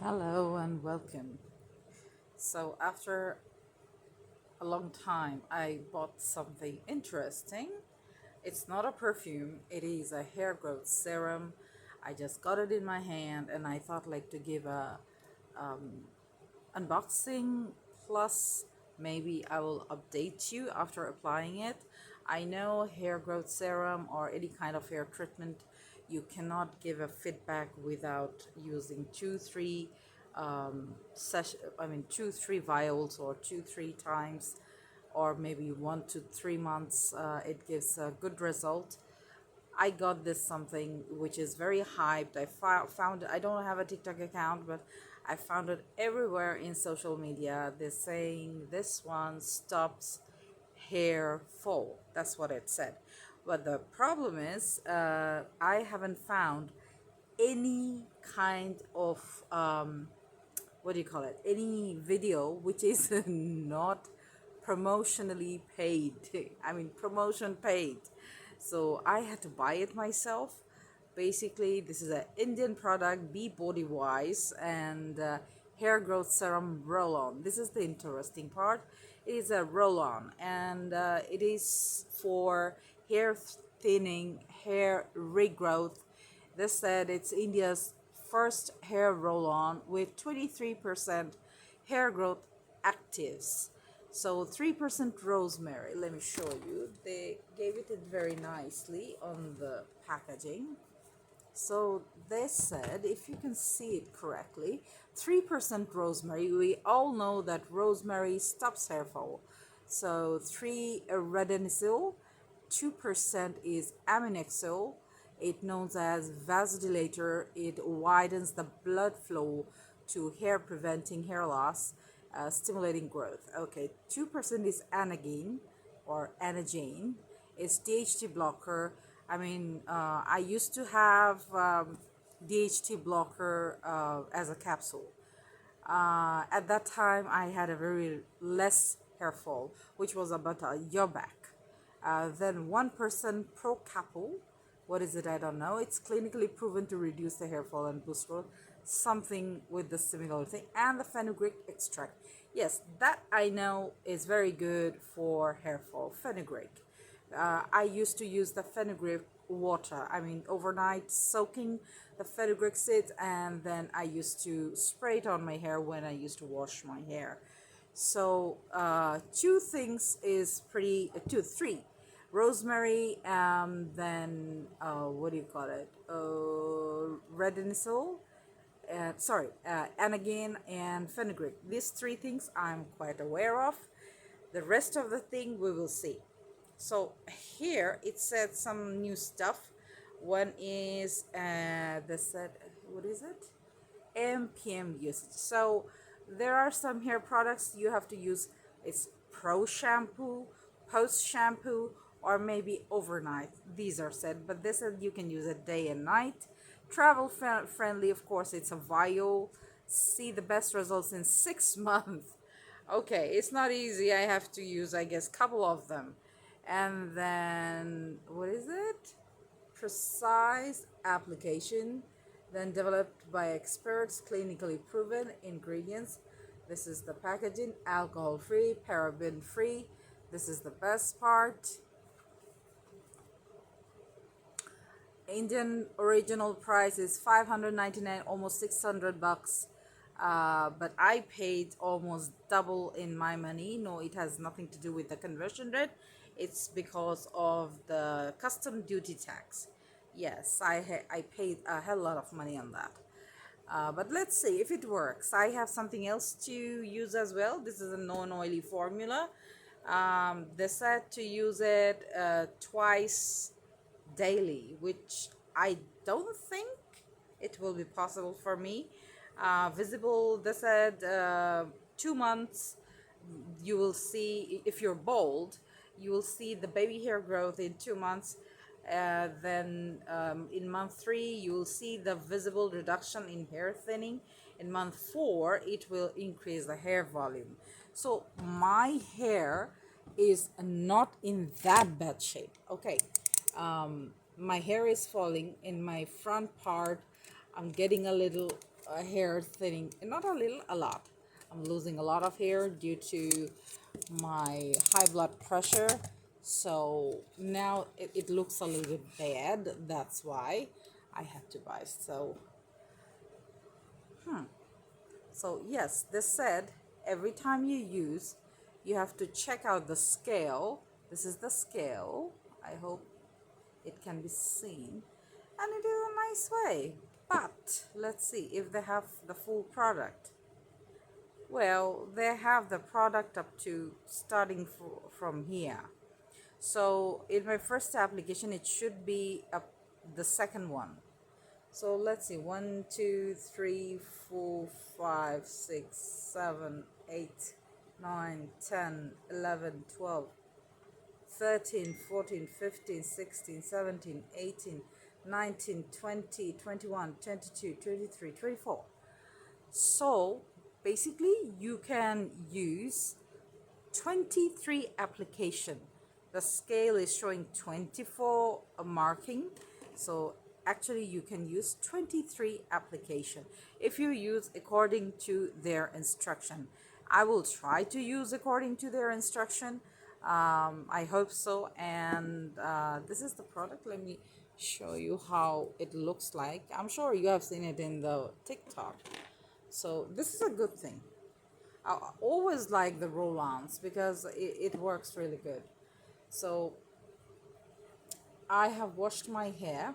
Hello and welcome. So, after a long time, I bought something interesting. It's not a perfume, it is a hair growth serum. I just got it in my hand and I thought like to give a unboxing, plus maybe I will update you after applying it. I know hair growth serum or any kind of hair treatment, you cannot give a feedback without using two three vials or 2 3 times, or maybe 1 to 3 months. It gives a good result. I got this something which is very hyped. Found it. I don't have a TikTok account, but I found it everywhere in social media. They're saying this one stops hair fall. That's what it said. But the problem is, I haven't found any kind of what do you call it? Any video which is not promotionally paid. I mean, promotion paid. So I had to buy it myself. Basically, this is an Indian product, Bodywise, and hair growth serum roll on. This is the interesting part. It is a roll on, and it is for hair thinning, hair regrowth. They said it's India's first hair roll on with 23% hair growth actives. So 3% rosemary. Let me show you. They gave it very nicely on the packaging. So they said, if you can see it correctly, 3% rosemary. We all know that rosemary stops hair fall. So 3 retinol, 2% is aminexol. It known as vasodilator. It widens the blood flow to hair, preventing hair loss, stimulating growth. Okay, 2% is anagen or anagene. It's DHT blocker. I used to have DHT blocker as a capsule. At that time, I had a very less hair fall, which was about a year back. Then 1% pro couple. What is it? I don't know. It's clinically proven to reduce the hair fall and boost growth. Something with the similar thing. And the fenugreek extract. Yes, that I know is very good for hair fall. Fenugreek. I used to use the fenugreek water. Overnight soaking the fenugreek seeds, and then I used to spray it on my hair when I used to wash my hair. So two things is pretty three rosemary, then what do you call it, retinol, anagen and fenugreek. These three things I'm quite aware of. The rest of the thing we will see. So here it said some new stuff. One is they said, what is it, MPM usage. So there are some hair products you have to use. It's pro shampoo, post shampoo, or maybe overnight. These are said, but this is you can use it day and night. Travel friendly, of course. It's a vial. See the best results in 6 months. Okay, it's not easy. I have to use, I guess, couple of them. And then what is it? Precise application, then developed by experts, clinically proven ingredients. This is the packaging, alcohol free, paraben free. This is the best part. Indian original price is 599, almost 600 bucks. But I paid almost double in my money. No, it has nothing to do with the conversion rate. It's because of the custom duty tax. Yes, I paid a hell lot of money on that. But let's see if it works. I have something else to use as well. This is a non-oily formula. They said to use it twice daily, which I don't think it will be possible for me. Visible, they said 2 months, you will see, if you're bald, you will see the baby hair growth in 2 months. Then in month 3, you will see the visible reduction in hair thinning. In month 4, it will increase the hair volume. So my hair is not in that bad shape. Okay, my hair is falling in my front part. I'm getting a little hair thinning, not a little, a lot. I'm losing a lot of hair due to my high blood pressure. So now it looks a little bit bad. That's why I have to buy. So yes, this said, every time you use, you have to check out the scale. This is the scale. I hope it can be seen. And it is a nice way. But let's see if they have the full product. Well, they have the product up to starting from here. So in my first application, it should be up the second one. So let's see, 1, 2, 3, 4, 5, 6, 7, 8, 9, 10, 11, 12, 13, 14, 15, 16, 17, 18, 19, 20, 21, 22, 23, 24. So basically you can use 23 application. The scale is showing 24 marking, so actually you can use 23 application if you use according to their instruction. I will try to use according to their instruction. I hope so. And this is the product. Let me show you how it looks like. I'm sure you have seen it in the TikTok. So this is a good thing. I always like the roll-ons because it works really good. So I have washed my hair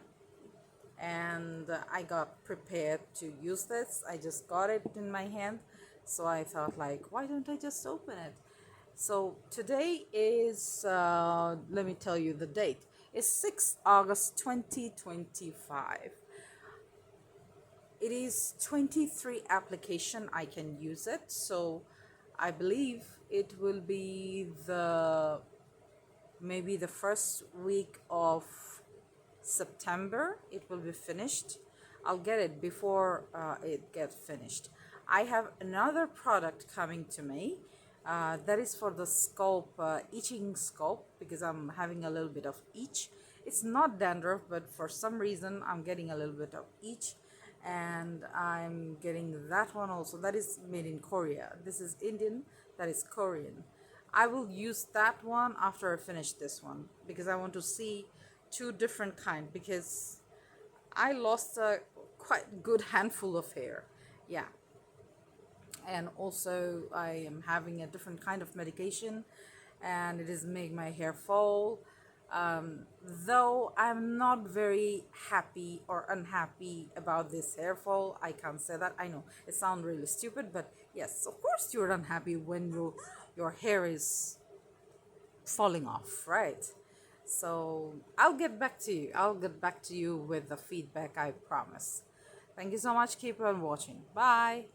and I got prepared to use this. I just got it in my hand, so I thought, like, why don't I just open it? So today is let me tell you the date. It's 6 August 2025. It is 23 application. I can use it, so I believe it will be maybe the first week of September it will be finished. I'll get it before it gets finished. I have another product coming to me that is for the scalp, itching scalp, because I'm having a little bit of itch. It's not dandruff, but for some reason I'm getting a little bit of itch, and I'm getting that one also. That is made in Korea. This is Indian, that is Korean. I will use that one after I finish this one because I want to see two different kind, because I lost a quite good handful of hair. Yeah. And also I am having a different kind of medication and it is making my hair fall. Though I'm not very happy or unhappy about this hair fall, I can't say that. I know it sounds really stupid, but yes, of course you're unhappy when your hair is falling off, right? So I'll get back to you. I'll get back to you with the feedback, I promise. Thank you so much. Keep on watching. Bye.